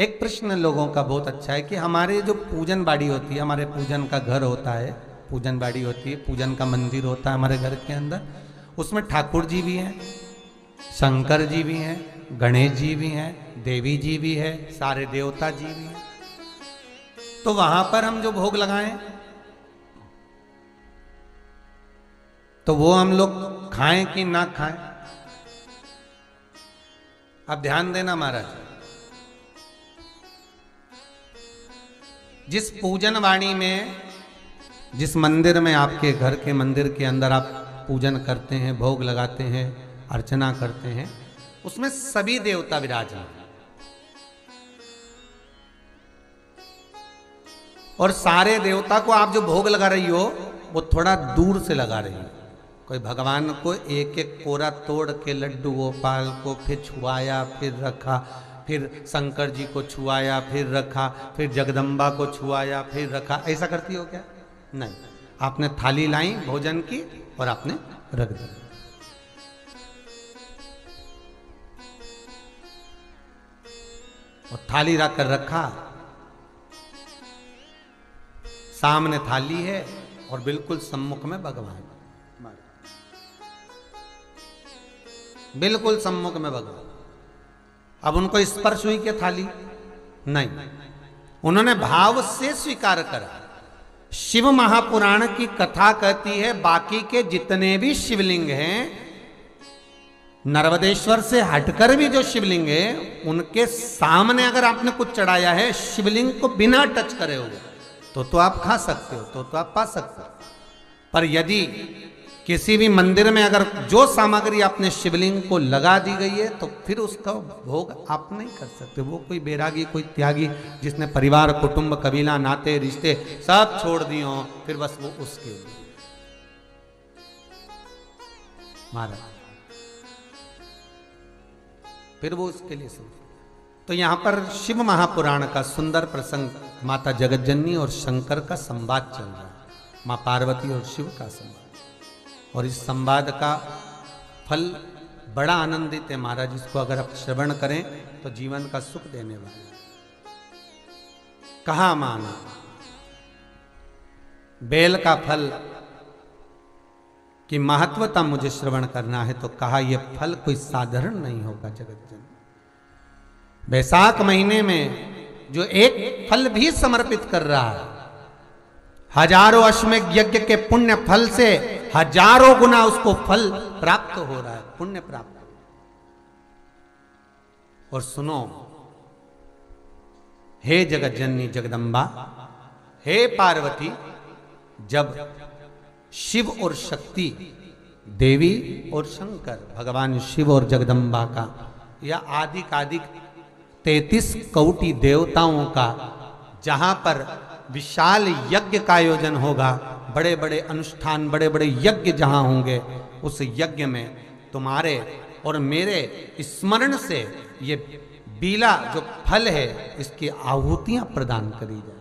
एक प्रश्न लोगों का बहुत अच्छा है कि हमारे जो पूजन बाड़ी होती है, हमारे पूजन का घर होता है, पूजन बाड़ी होती है, पूजन का मंदिर होता है हमारे घर के अंदर, उसमें ठाकुर जी भी हैं, शंकर जी भी हैं, गणेश जी भी हैं, देवी जी भी है, सारे देवता जी भी हैं। तो वहां पर हम जो भोग लगाएं तो वो हम लोग खाएं कि ना खाएं? अब ध्यान देना महाराज, जिस पूजन वाणी में, जिस मंदिर में, आपके घर के मंदिर के अंदर आप पूजन करते हैं, भोग लगाते हैं, अर्चना करते हैं, उसमें सभी देवता विराजमान हैं और सारे देवता को आप जो भोग लगा रही हो वो थोड़ा दूर से लगा रही हो। कोई भगवान को एक एक कोरा तोड़ के लड्डू गोपाल को फिर छुआया, फिर रखा, फिर शंकर जी को छुआया, फिर रखा, फिर जगदम्बा को छुआया, फिर रखा, ऐसा करती हो क्या? नहीं, आपने थाली लाई भोजन की और आपने रख दी। और थाली रख कर रखा, सामने थाली है और बिल्कुल सम्मुख में भगवान, बिल्कुल सम्मुख में भगवान। अब उनको स्पर्श हुई क्या थाली? नहीं, उन्होंने भाव से स्वीकार करा। शिव महापुराण की कथा कहती है बाकी के जितने भी शिवलिंग हैं, नर्मदेश्वर से हटकर भी जो शिवलिंग है, उनके सामने अगर आपने कुछ चढ़ाया है शिवलिंग को बिना टच करे हुए, तो आप खा सकते हो, तो आप पा सकते हो। पर यदि किसी भी मंदिर में अगर जो सामग्री आपने शिवलिंग को लगा दी गई है तो फिर उसका भोग आप नहीं कर सकते। वो कोई बैरागी, कोई त्यागी जिसने परिवार, कुटुंब, कबीला, नाते, रिश्ते सब छोड़ दिए हों, फिर बस वो उसके लिए महाराज, फिर वो उसके लिए सब। तो यहां पर शिव महापुराण का सुंदर प्रसंग, माता जगतजननी और शंकर का संवाद चल रहा है, मां पार्वती और शिव का संवाद। और इस संवाद का फल बड़ा आनंदित है महाराज, इसको अगर आप श्रवण करें तो जीवन का सुख देने वाला। कहा माना बेल का फल की महत्वता मुझे श्रवण करना है, तो कहा यह फल कोई साधारण नहीं होगा जगतजननी। वैशाख महीने में जो एक फल भी समर्पित कर रहा है, हजारों अश्वमेध यज्ञ के पुण्य फल से हजारों गुना उसको फल प्राप्त हो रहा है, पुण्य प्राप्त। और सुनो, हे जगतजननी जगदम्बा, हे पार्वती, जब शिव और शक्ति, देवी और शंकर, भगवान शिव और जगदम्बा का या आदिक 33 कोटि देवताओं का जहां पर विशाल यज्ञ का आयोजन होगा, बड़े बड़े अनुष्ठान, बड़े बड़े यज्ञ जहां होंगे, उस यज्ञ में तुम्हारे और मेरे स्मरण से ये बीला जो फल है इसकी आहुतियां प्रदान करी जाए।